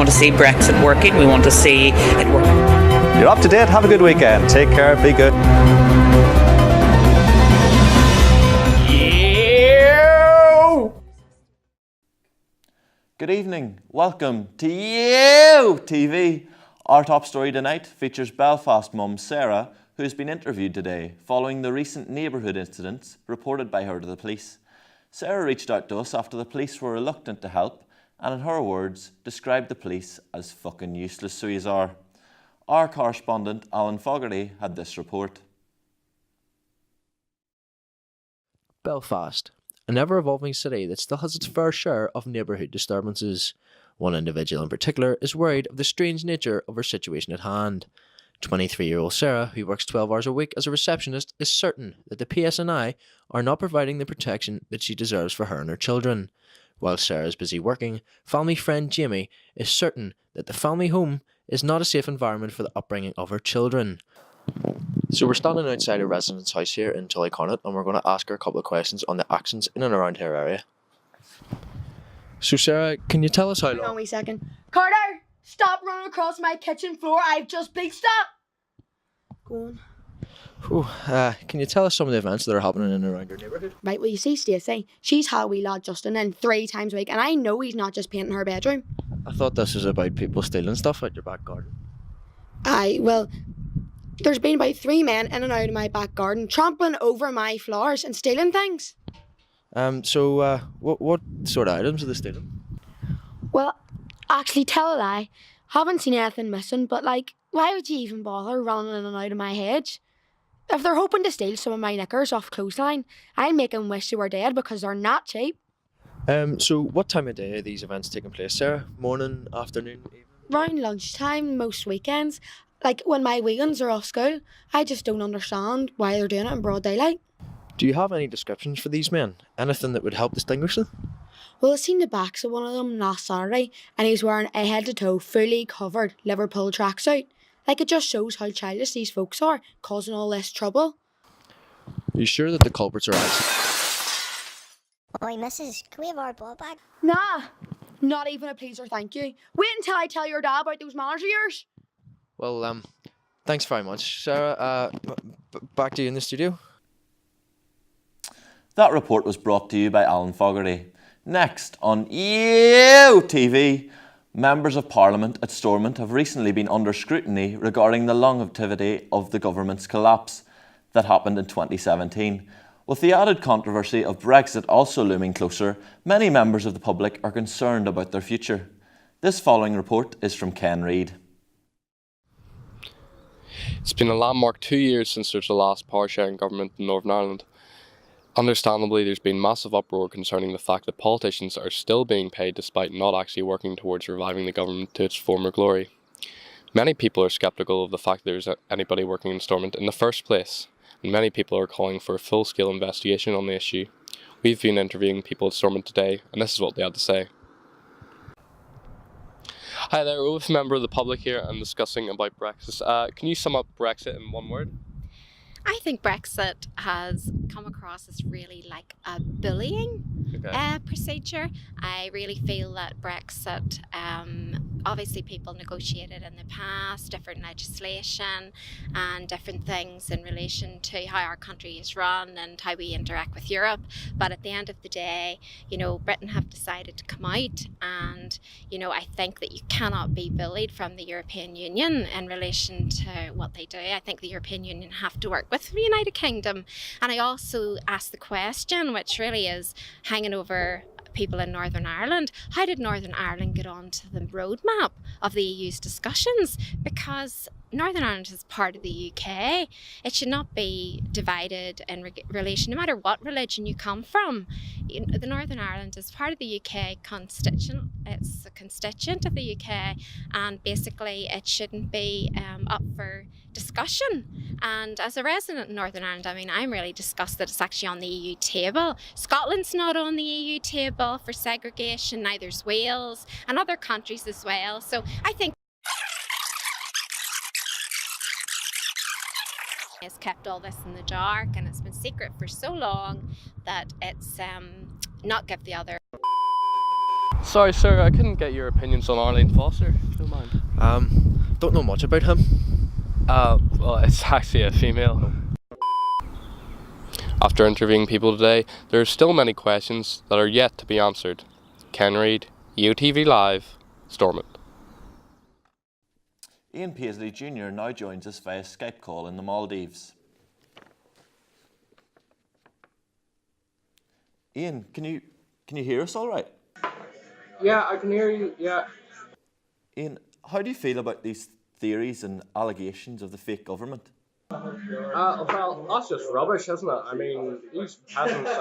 want to see Brexit working. We want to see it work. You're up to date. Have a good weekend. Take care. Be good. Good evening. Welcome to EYOTV. Our top story tonight features Belfast mum Sarah, who has been interviewed today following the recent neighbourhood incidents reported by her to the police. Sarah reached out to us after the police were reluctant to help and, in her words, described the police as fucking useless so yous are. Our correspondent Alan Fogarty had this report. Belfast, an ever-evolving city that still has its fair share of neighbourhood disturbances. One individual in particular is worried of the strange nature of her situation at hand. 23-year-old Sarah, who works 12 hours a week as a receptionist, is certain that the PSNI are not providing the protection that she deserves for her and her children. While Sarah is busy working, family friend Jamie is certain that the family home is not a safe environment for the upbringing of her children. So we're standing outside a resident's house here in Tullycornet, and we're going to ask her a couple of questions on the actions in and around her area. So Sarah, can you tell us how long... Hang on a wee second. Carter, stop running across my kitchen floor. I've just bleached up. Go on. Can you tell us some of the events that are happening in and around your neighbourhood? Right, well you see Stacey, she's had a wee lad Justin in 3 times a week, and I know he's not just painting her bedroom. I thought this was about people stealing stuff out your back garden. Aye, well, there's been about 3 men in and out of my back garden, trampling over my flowers and stealing things. So what sort of items are they stealing? Well, actually, tell a lie. Haven't seen anything missing, but like, why would you even bother running in and out of my hedge? If they're hoping to steal some of my knickers off clothesline, I'll make them wish they were dead because they're not cheap. So what time of day are these events taking place, Sarah? Morning, afternoon, evening? Round lunchtime, most weekends. Like when my wee ones are off school, I just don't understand why they're doing it in broad daylight. Do you have any descriptions for these men? Anything that would help distinguish them? Well, I seen the backs of one of them last Saturday, and he's wearing a head-to-toe, fully covered Liverpool tracksuit. Like, it just shows how childish these folks are, causing all this trouble. Are you sure that the culprits are actually... Oi, missus, can we have our ball back? Nah, not even a please or thank you. Wait until I tell your dad about those manners of yours. Well, thanks very much, Sarah. Back to you in the studio. That report was brought to you by Alan Fogarty. Next on EYOTV, members of Parliament at Stormont have recently been under scrutiny regarding the longevity of the government's collapse that happened in 2017. With the added controversy of Brexit also looming closer, many members of the public are concerned about their future. This following report is from Ken Reid. It's been a landmark 2 years since there's the last power-sharing government in Northern Ireland. Understandably, there's been massive uproar concerning the fact that politicians are still being paid despite not actually working towards reviving the government to its former glory. Many people are sceptical of the fact that there's anybody working in Stormont in the first place, and many people are calling for a full-scale investigation on the issue. We've been interviewing people at Stormont today, and this is what they had to say. Hi there, we're with a member of the public here and discussing about Brexit. Can you sum up Brexit in one word? I think Brexit has come across as really like a bullying procedure. I really feel that Brexit, obviously people negotiated in the past, different legislation and different things in relation to how our country is run and how we interact with Europe. But at the end of the day, you know, Britain have decided to come out, and, you know, I think that you cannot be bullied from the European Union in relation to what they do. I think the European Union have to work with the United Kingdom. And I also asked the question, which really is hanging over people in Northern Ireland, how did Northern Ireland get onto the roadmap of the EU's discussions? Because Northern Ireland is part of the UK. It should not be divided in relation, no matter what religion you come from. The Northern Ireland is part of the UK constituent. It's a constituent of the UK, and basically it shouldn't be up for discussion. And as a resident in Northern Ireland, I mean, I'm really disgusted it's actually on the EU table. Scotland's not on the EU table for segregation, neither's Wales and other countries as well. So I think has kept all this in the dark, and it's been secret for so long that it's not give the other. sorry, sir, I couldn't get your opinions on Arlene Foster, if you don't mind. Don't know much about him. Well, it's actually a female. After interviewing people today, there are still many questions that are yet to be answered. Ken Reid, EYOTV Live, Stormont. Ian Paisley Jr. now joins us via Skype call in the Maldives. Ian, can you hear us all right? Yeah, I can hear you, yeah. Ian, how do you feel about these theories and allegations of the fake government? Well, that's just rubbish, isn't it? I mean, these peasants,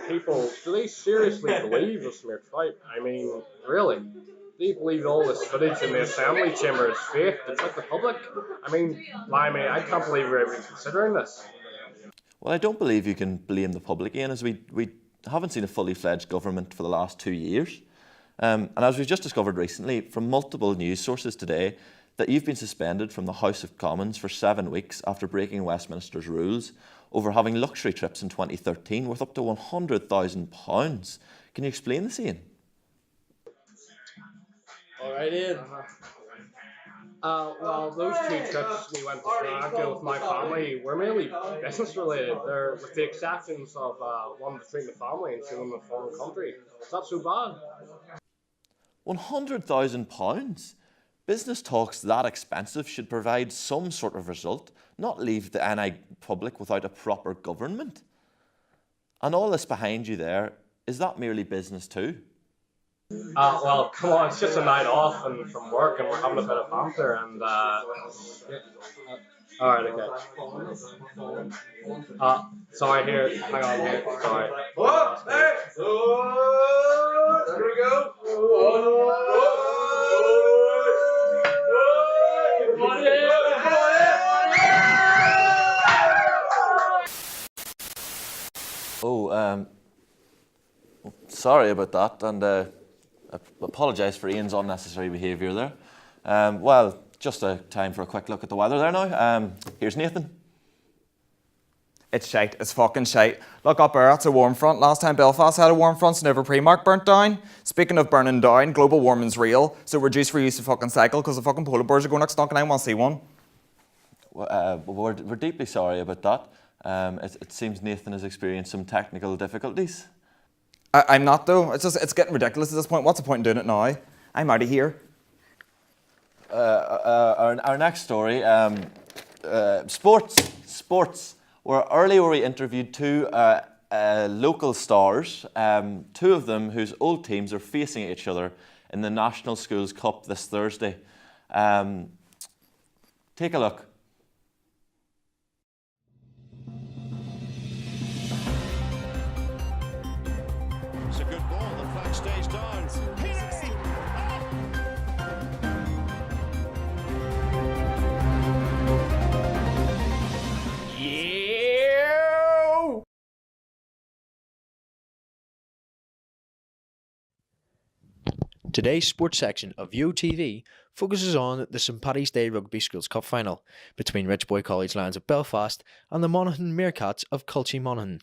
people, do they seriously believe this MED335? I mean, really? They believe all this footage in the assembly chamber is fake? It's like the public? I mean, blimey, I can't believe we're even considering this. Well, I don't believe you can blame the public, Ian, as we haven't seen a fully fledged government for the last 2 years. And as we've just discovered recently from multiple news sources today, that you've been suspended from the House of Commons for 7 weeks after breaking Westminster's rules over having luxury trips in 2013 worth up to £100,000. Can you explain this, Ian? All right, Ian. Well, those 2 trips we went to Sri Lanka with my family were mainly business related. They're with the exceptions of one between the family and showing them a foreign country. Is that so bad? £100,000? Business talks that expensive should provide some sort of result, not leave the NI public without a proper government. And all this behind you there, is that merely business too? Well, come on, it's just a night off and from work, and we're having a bit of banter, and all right, okay. Sorry, here, hang on here, sorry. Hey! There we go. Oh, sorry about that, and I apologise for Ian's unnecessary behaviour there. Well, just a time for a quick look at the weather there now. Here's Nathan. It's shite. It's fucking shite. Look up there, that's a warm front. Last time Belfast had a warm front, so never Primark burnt down. Speaking of burning down, global warming's real, so reduce reuse of fucking cycle, because the fucking polar bears are going next and I want to see one. We're deeply sorry about that. It seems Nathan has experienced some technical difficulties. I'm not though. It's getting ridiculous at this point. What's the point in doing it now? I'm out of here. Our next story, sports. Earlier we interviewed 2 local stars, 2 of them whose old teams are facing each other in the National Schools Cup this Thursday. Take a look. It's a good ball, the flag stays down. Today's sports section of EYOTV focuses on the St Paddy's Day Rugby Schools Cup final between Richboy College Lions of Belfast and the Monaghan Meerkats of Culchie Monaghan.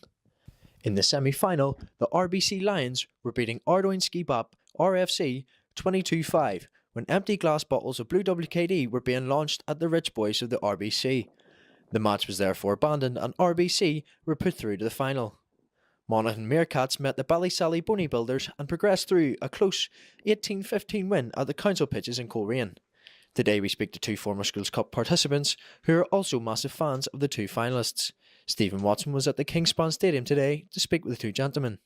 In the semi-final, the RBC Lions were beating Ardoyne Ski Bop RFC 22-5 when empty glass bottles of Blue WKD were being launched at the rich boys of the RBC. The match was therefore abandoned and RBC were put through to the final. Monaghan Meerkats met the Ballysally Bodybuilders and progressed through a close 18-15 win at the council pitches in Coleraine. Today we speak to 2 former Schools Cup participants who are also massive fans of the 2 finalists. Stephen Watson was at the Kingspan Stadium today to speak with the 2 gentlemen.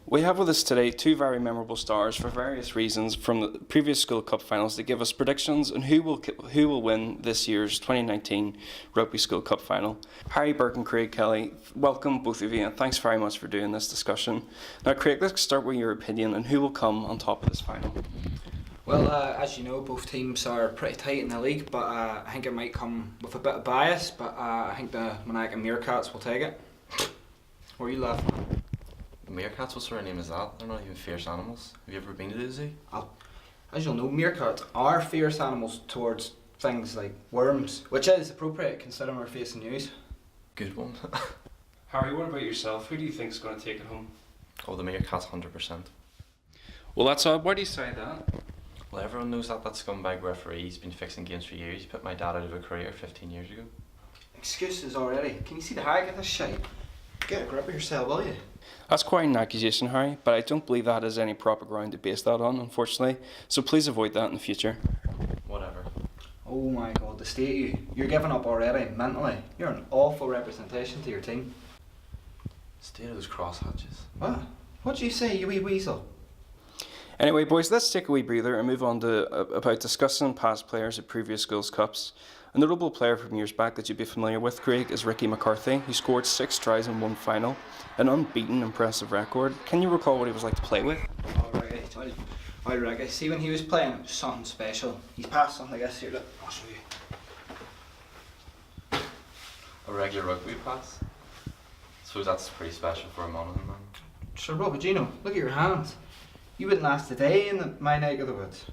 We have with us today 2 very memorable stars for various reasons from the previous School Cup finals to give us predictions on who will win this year's 2019 Rugby School Cup final. Harry Burke and Craig Kelly, welcome both of you and thanks very much for doing this discussion. Now Craig, let's start with your opinion on who will come on top of this final. Well, as you know, both teams are pretty tight in the league, but I think it might come with a bit of bias, but I think the Monaghan Meerkats will take it. What are you laughing at? Meerkats, what sort of name is that? They're not even fierce animals. Have you ever been to the zoo? As you'll know, meerkats are fierce animals towards things like worms, which is appropriate considering we're facing news. Good one. Harry, what about yourself? Who do you think is going to take it home? Oh, the Meerkats 100%. Well, that's odd. Why do you say that? Well, everyone knows that scumbag referee. He's been fixing games for years. He put my dad out of a career 15 years ago. Excuses already. Can you see the height of this shite? Get a grip of yourself, will you? That's quite an accusation, Harry, but I don't believe that has any proper ground to base that on, unfortunately. So please avoid that in the future. Whatever. Oh my god, the state of you. You're giving up already, mentally. You're an awful representation to your team. Stay those crosshatches. What? What'd you say, you wee weasel? Anyway, boys, let's take a wee breather and move on to about discussing past players at previous schools' cups. A notable player from years back that you'd be familiar with, Craig, is Ricky McCarthy, who scored 6 tries in one final, an unbeaten impressive record. Can you recall what he was like to play with? Oh, Ricky. See, when he was playing, it was something special. He's passed something like this here, look. I'll show you. A regular rugby pass? Suppose that's pretty special for a Monaghan man. Sir Robert, you know, look at your hands. You wouldn't last a day in my neck of the woods.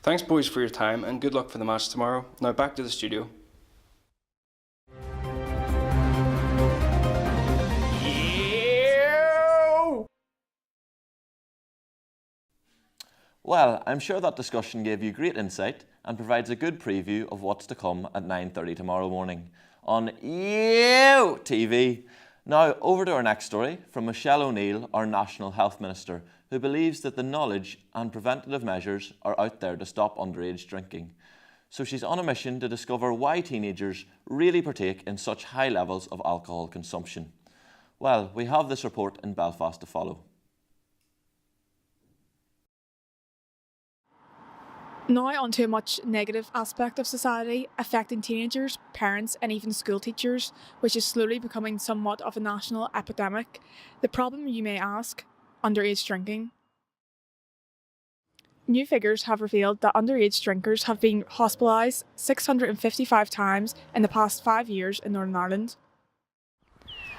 Thanks, boys, for your time, and good luck for the match tomorrow. Now back to the studio. Well, I'm sure that discussion gave you great insight and provides a good preview of what's to come at 9:30 tomorrow morning on EYOTV. Now, over to our next story from Michelle O'Neill, our National Health Minister, who believes that the knowledge and preventative measures are out there to stop underage drinking. So she's on a mission to discover why teenagers really partake in such high levels of alcohol consumption. Well, we have this report in Belfast to follow. Now onto a much negative aspect of society affecting teenagers, parents and even school teachers, which is slowly becoming somewhat of a national epidemic. The problem, you may ask, underage drinking. New figures have revealed that underage drinkers have been hospitalised 655 times in the past 5 years in Northern Ireland.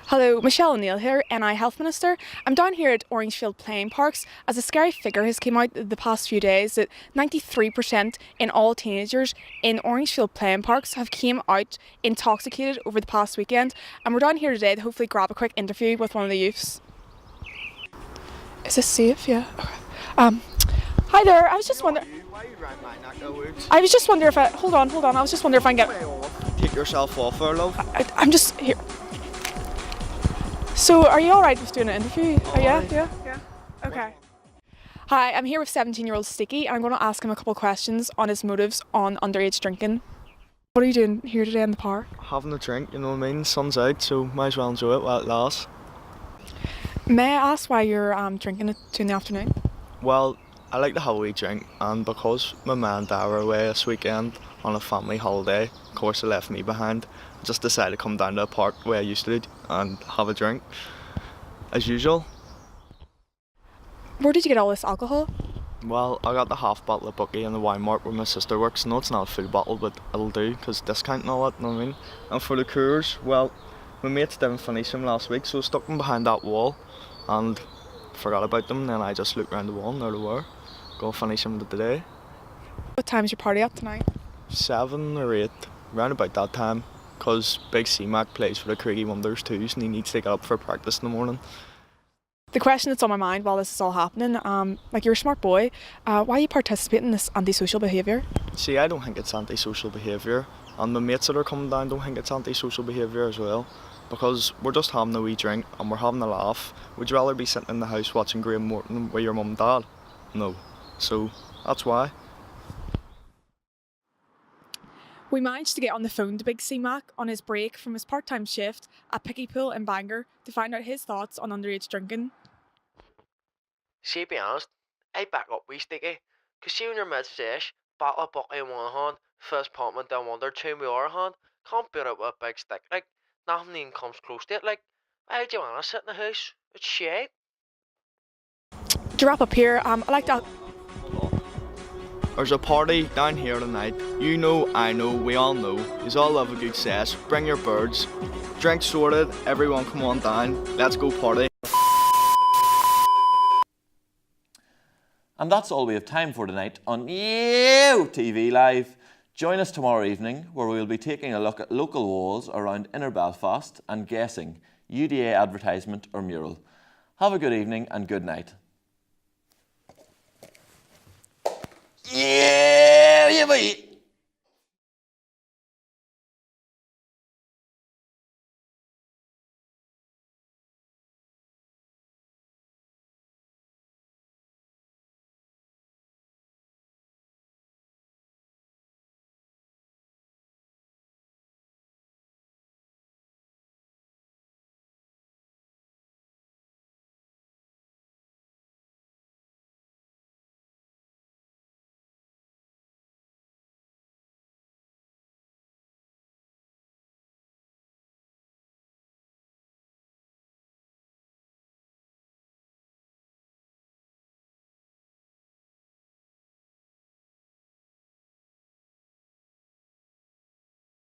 Hello, Michelle O'Neill here, NI Health Minister. I'm down here at Orangefield Playing Parks as a scary figure has come out the past few days that 93% in all teenagers in Orangefield Playing Parks have came out intoxicated over the past weekend, and we're down here today to hopefully grab a quick interview with one of the youths. Is this safe? Yeah. Okay. Hi there. I was just wondering. I was just wondering if I hold on. I was just wondering if I can get. Take yourself off there, love. I'm just here. So, are you alright with doing an interview? Yeah. Okay. Hi, I'm here with 17-year-old Sticky, and I'm going to ask him a couple of questions on his motives on underage drinking. What are you doing here today in the park? Having a drink, you know what I mean? Sun's out, so might as well enjoy it while it lasts. May I ask why you're drinking at 2 in the afternoon? Well, I like to have a wee drink, and because my man and dad were away this weekend on a family holiday, of course they left me behind. I just decided to come down to the park where I used to do and have a drink, as usual. Where did you get all this alcohol? Well, I got the half bottle of Bucky in the wine mart where my sister works. No, it's not a full bottle, but it'll do, because discount and all that, you know what I mean? And for the Coors, well, my mates didn't finish them last week, so I stuck them behind that wall and forgot about them. Then I just looked around the wall and there they were. Go finish them today. What time's your party at tonight? 7 or 8, round about that time, because Big C-Mac plays for the Craigie Wonders too, and he needs to get up for practice in the morning. The question that's on my mind while this is all happening, like you're a smart boy, why are you participating in this antisocial behaviour? See, I don't think it's antisocial behaviour, and the mates that are coming down don't think it's antisocial behaviour as well, because we're just having a wee drink and we're having a laugh. Would you rather be sitting in the house watching Graham Morton with your mum and dad? No. So, that's why. We managed to get on the phone to Big C-Mac on his break from his part-time shift at Pickypool in Bangor to find out his thoughts on underage drinking. See, to be honest, I back up wee Sticky, because see when you're mid-sesh, bottle of Bucky in one hand, fizz pumping down one or two in the other hand, can't beat it with a big stick, like, nothing even comes close to it, like, why do you want to sit in the house? It's shit. To wrap up here, I'd like to... There's a party down here tonight. You know, I know, we all know. You all love a good sesh. Bring your birds. Drink sorted. Everyone come on down. Let's go party. And that's all we have time for tonight on EYOTV Live. Join us tomorrow evening where we will be taking a look at local walls around inner Belfast and guessing UDA advertisement or mural. Have a good evening and good night. Yeah, boy.